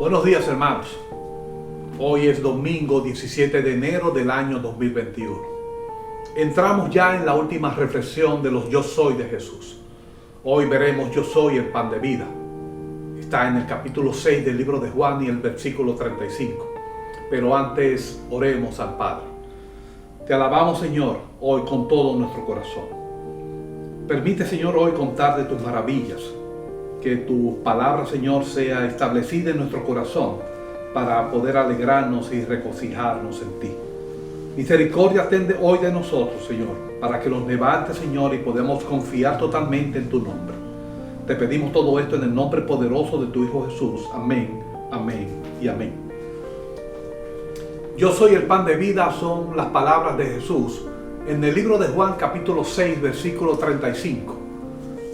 Buenos días, hermanos. Hoy es domingo 17 de enero del año 2021. Entramos ya en la última reflexión de los yo soy de Jesús. Hoy veremos yo soy el pan de vida. Está en el capítulo 6 del libro de Juan y el versículo 35. Pero antes oremos al Padre. Te alabamos, Señor, hoy con todo nuestro corazón. Permite, Señor, hoy contar de tus maravillas. Que tu palabra, Señor, sea establecida en nuestro corazón para poder alegrarnos y regocijarnos en ti. Misericordia atende hoy de nosotros, Señor, para que nos levantes, Señor, y podamos confiar totalmente en tu nombre. Te pedimos todo esto en el nombre poderoso de tu Hijo Jesús. Amén, amén y amén. Yo soy el pan de vida son las palabras de Jesús en el libro de Juan capítulo 6 versículo 35.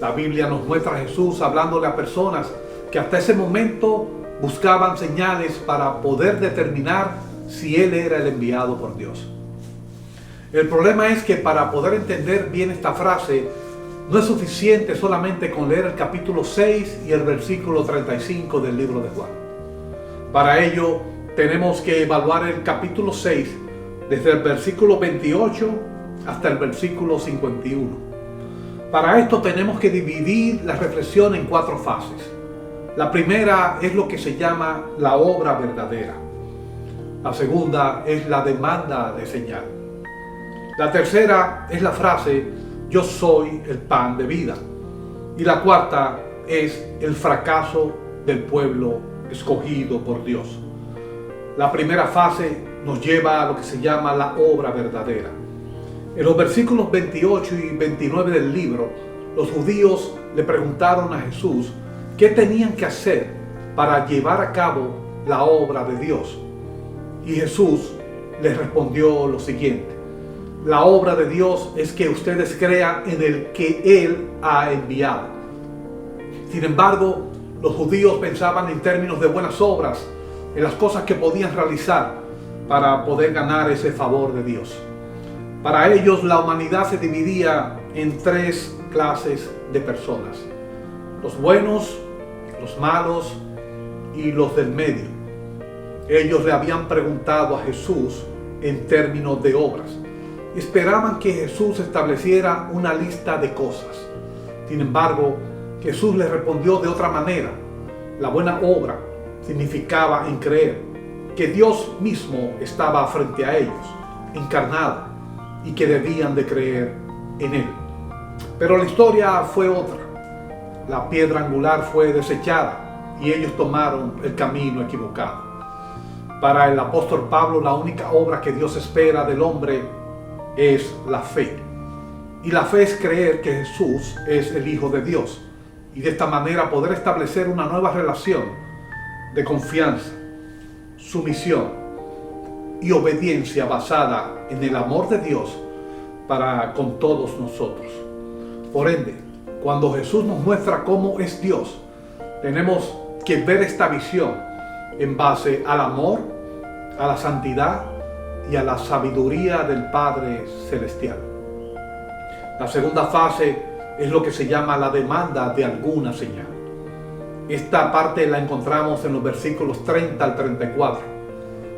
La Biblia nos muestra a Jesús hablándole a personas que hasta ese momento buscaban señales para poder determinar si Él era el enviado por Dios. El problema es que para poder entender bien esta frase, no es suficiente solamente con leer el capítulo 6 y el versículo 35 del libro de Juan. Para ello, tenemos que evaluar el capítulo 6 desde el versículo 28 hasta el versículo 51. Para esto tenemos que dividir la reflexión en 4 fases. La primera es lo que se llama la obra verdadera. La segunda es la demanda de señal. La tercera es la frase, yo soy el pan de vida. Y la cuarta es el fracaso del pueblo escogido por Dios. La primera fase nos lleva a lo que se llama la obra verdadera. En los versículos 28 y 29 del libro, los judíos le preguntaron a Jesús qué tenían que hacer para llevar a cabo la obra de Dios. Y Jesús les respondió lo siguiente: la obra de Dios es que ustedes crean en el que Él ha enviado. Sin embargo, los judíos pensaban en términos de buenas obras, en las cosas que podían realizar para poder ganar ese favor de Dios. Para ellos la humanidad se dividía en 3 clases de personas: los buenos, los malos y los del medio. Ellos le habían preguntado a Jesús en términos de obras. Esperaban que Jesús estableciera una lista de cosas. Sin embargo, Jesús les respondió de otra manera. La buena obra significaba en creer que Dios mismo estaba frente a ellos, encarnado, y que debían de creer en Él. Pero la historia fue otra. La piedra angular fue desechada y ellos tomaron el camino equivocado. Para el apóstol Pablo, la única obra que Dios espera del hombre es la fe. Y la fe es creer que Jesús es el Hijo de Dios. Y de esta manera poder establecer una nueva relación de confianza, sumisión y obediencia basada en el amor de Dios para con todos nosotros. Por ende, cuando Jesús nos muestra cómo es Dios, tenemos que ver esta visión en base al amor, a la santidad y a la sabiduría del Padre Celestial. La segunda fase es lo que se llama la demanda de alguna señal. Esta parte la encontramos en los versículos 30 al 34.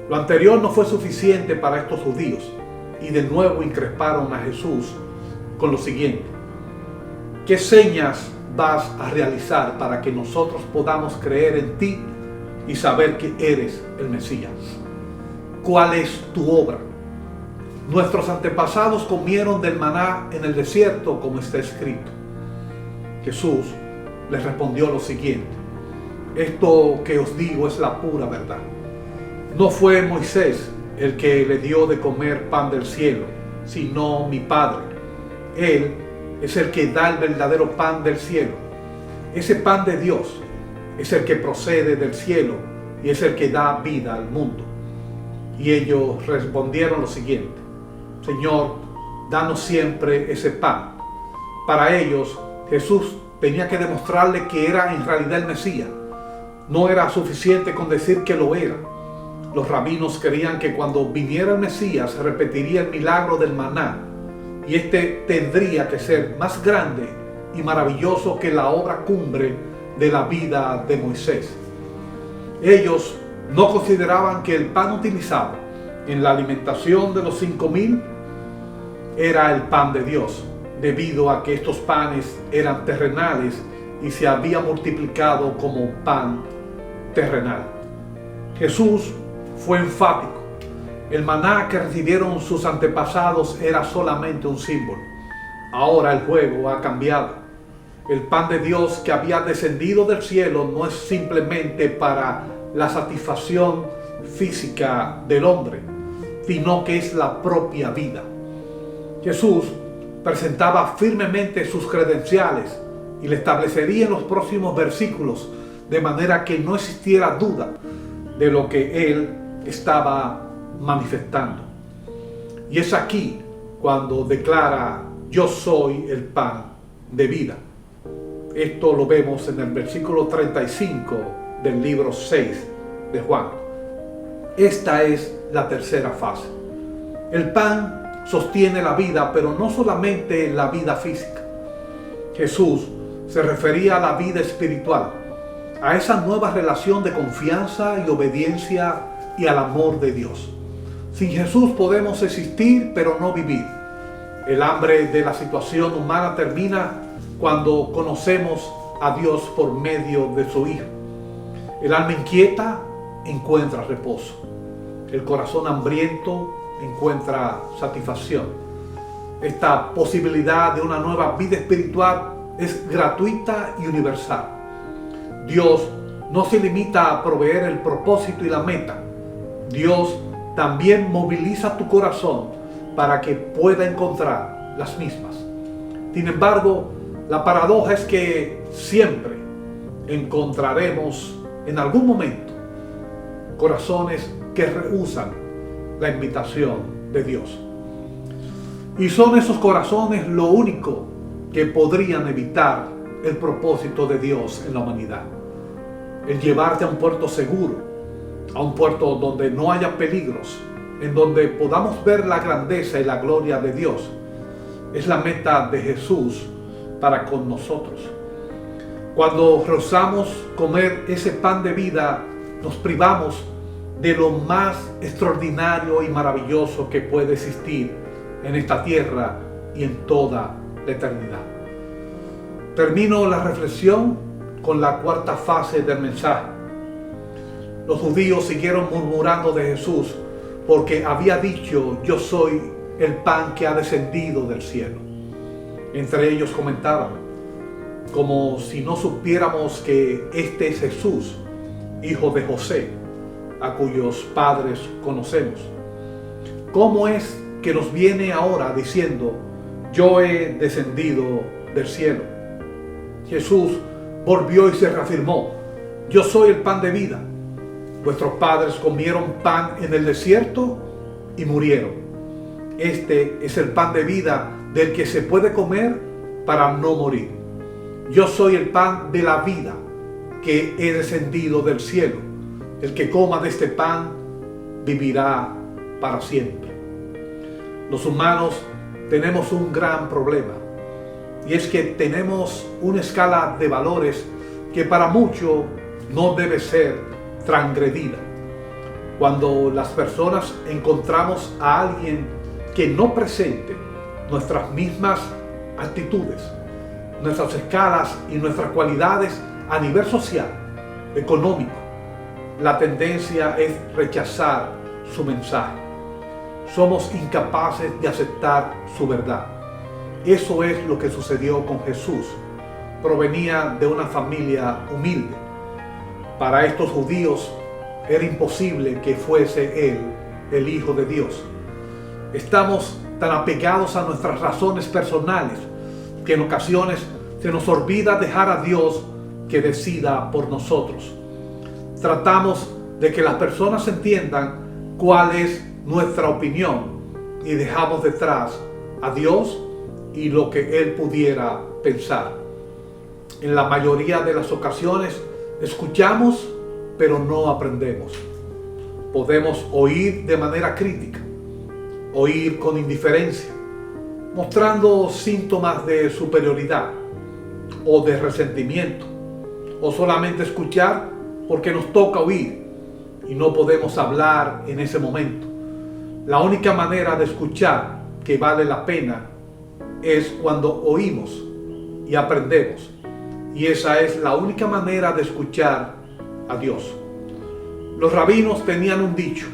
Lo anterior no fue suficiente para estos judíos y de nuevo increparon a Jesús con lo siguiente: ¿qué señas vas a realizar para que nosotros podamos creer en ti y saber que eres el Mesías? ¿Cuál es tu obra? Nuestros antepasados comieron del maná en el desierto, como está escrito. Jesús les respondió lo siguiente: esto que os digo es la pura verdad. No fue Moisés el que le dio de comer pan del cielo, sino mi Padre. Él es el que da el verdadero pan del cielo. Ese pan de Dios es el que procede del cielo y es el que da vida al mundo. Y ellos respondieron lo siguiente: Señor, danos siempre ese pan. Para ellos, Jesús tenía que demostrarle que era en realidad el Mesías. No era suficiente con decir que lo era. Los rabinos creían que cuando viniera el Mesías se repetiría el milagro del maná, y este tendría que ser más grande y maravilloso que la obra cumbre de la vida de Moisés. Ellos no consideraban que el pan utilizado en la alimentación de los 5,000 era el pan de Dios, debido a que estos panes eran terrenales y se había multiplicado como pan terrenal. Jesús fue enfático. El maná que recibieron sus antepasados era solamente un símbolo. Ahora el juego ha cambiado. El pan de Dios que había descendido del cielo no es simplemente para la satisfacción física del hombre, sino que es la propia vida. Jesús presentaba firmemente sus credenciales y le establecería en los próximos versículos, de manera que no existiera duda de lo que él estaba manifestando. Y es aquí cuando declara: yo soy el pan de vida. Esto lo vemos en el versículo 35 del libro 6 de Juan. Esta es la tercera fase. El pan sostiene la vida, pero no solamente la vida física. Jesús se refería a la vida espiritual, a esa nueva relación de confianza y obediencia y al amor de Dios. Sin Jesús podemos existir, pero no vivir. El hambre de la situación humana termina cuando conocemos a Dios por medio de su Hijo. El alma inquieta encuentra reposo. El corazón hambriento encuentra satisfacción. Esta posibilidad de una nueva vida espiritual es gratuita y universal. Dios no se limita a proveer el propósito y la meta. Dios también moviliza tu corazón para que pueda encontrar las mismas. Sin embargo, la paradoja es que siempre encontraremos en algún momento corazones que rehúsan la invitación de Dios. Y son esos corazones lo único que podrían evitar el propósito de Dios en la humanidad. El llevarte a un puerto seguro, a un puerto donde no haya peligros, en donde podamos ver la grandeza y la gloria de Dios. Es la meta de Jesús para con nosotros. Cuando rehusamos comer ese pan de vida, nos privamos de lo más extraordinario y maravilloso que puede existir en esta tierra y en toda la eternidad. Termino la reflexión con la cuarta fase del mensaje. Los judíos siguieron murmurando de Jesús porque había dicho: yo soy el pan que ha descendido del cielo. Entre ellos comentaban, como si no supiéramos que este es Jesús, hijo de José, a cuyos padres conocemos. ¿Cómo es que nos viene ahora diciendo: yo he descendido del cielo? Jesús volvió y se reafirmó: yo soy el pan de vida. Vuestros padres comieron pan en el desierto y murieron. Este es el pan de vida del que se puede comer para no morir. Yo soy el pan de la vida que he descendido del cielo. El que coma de este pan vivirá para siempre. Los humanos tenemos un gran problema, y es que tenemos una escala de valores que para muchos no debe ser transgredida. Cuando las personas encontramos a alguien que no presente nuestras mismas actitudes, nuestras escalas y nuestras cualidades a nivel social, económico, la tendencia es rechazar su mensaje. Somos incapaces de aceptar su verdad. Eso es lo que sucedió con Jesús. Provenía de una familia humilde. Para estos judíos era imposible que fuese Él el Hijo de Dios. Estamos tan apegados a nuestras razones personales que en ocasiones se nos olvida dejar a Dios que decida por nosotros. Tratamos de que las personas entiendan cuál es nuestra opinión y dejamos detrás a Dios y lo que Él pudiera pensar. En la mayoría de las ocasiones escuchamos, pero no aprendemos. Podemos oír de manera crítica, oír con indiferencia, mostrando síntomas de superioridad o de resentimiento, o solamente escuchar porque nos toca oír y no podemos hablar en ese momento. La única manera de escuchar que vale la pena es cuando oímos y aprendemos. Y esa es la única manera de escuchar a Dios. Los rabinos tenían un dicho: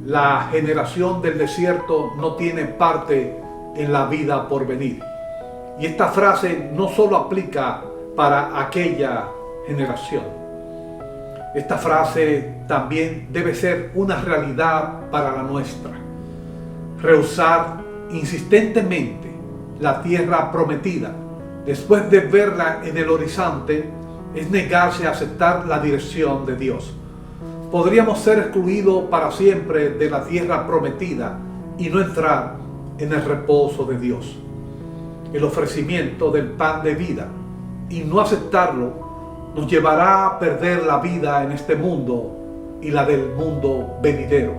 la generación del desierto no tiene parte en la vida por venir. Y esta frase no solo aplica para aquella generación. Esta frase también debe ser una realidad para la nuestra. Rehusar insistentemente la tierra prometida después de verla en el horizonte es negarse a aceptar la dirección de Dios. Podríamos ser excluidos para siempre de la tierra prometida y no entrar en el reposo de Dios. El ofrecimiento del pan de vida y no aceptarlo nos llevará a perder la vida en este mundo y la del mundo venidero.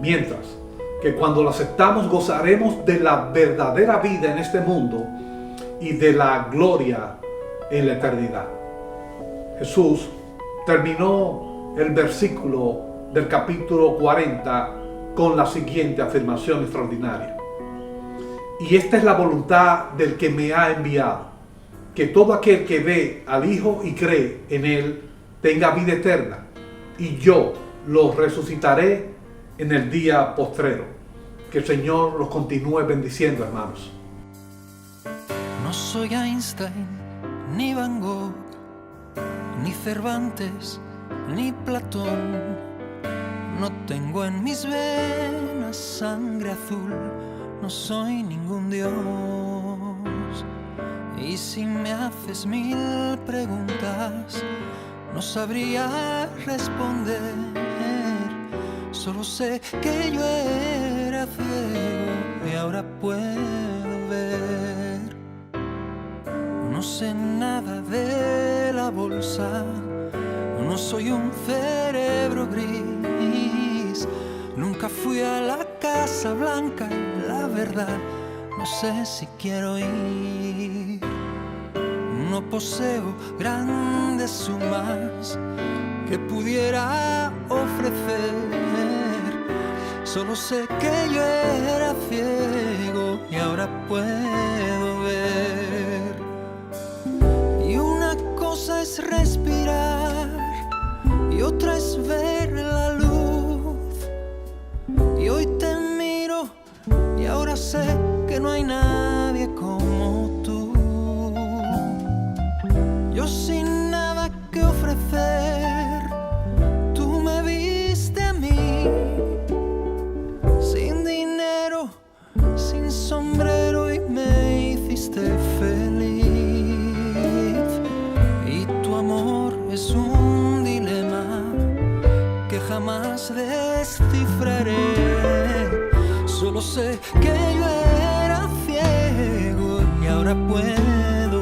Mientras que cuando lo aceptamos gozaremos de la verdadera vida en este mundo y de la gloria en la eternidad. Jesús terminó el versículo del capítulo 40 con la siguiente afirmación extraordinaria: y esta es la voluntad del que me ha enviado, que todo aquel que ve al Hijo y cree en Él tenga vida eterna, y yo los resucitaré en el día postrero. Que el Señor los continúe bendiciendo, hermanos. No soy Einstein, ni Van Gogh, ni Cervantes, ni Platón. No tengo en mis venas sangre azul, no soy ningún dios. Y si me haces 1000 preguntas, no sabría responder. Solo sé que yo era ciego y ahora puedo ver. No sé nada de la bolsa, no soy un cerebro gris. Nunca fui a la Casa Blanca, la verdad, no sé si quiero ir. No poseo grandes sumas que pudiera ofrecer. Solo sé que yo era ciego y ahora puedo ver. Y una cosa es respirar y otra es ver la luz. Y hoy te miro y ahora sé que no hay nadie como tú. Yo sin nada que ofrecer, tú me viste a mí. Sin dinero, sin sombrero y me hiciste feliz. Y tu amor es un dilema que jamás descifraré. Solo sé que yo era ciego y ahora puedo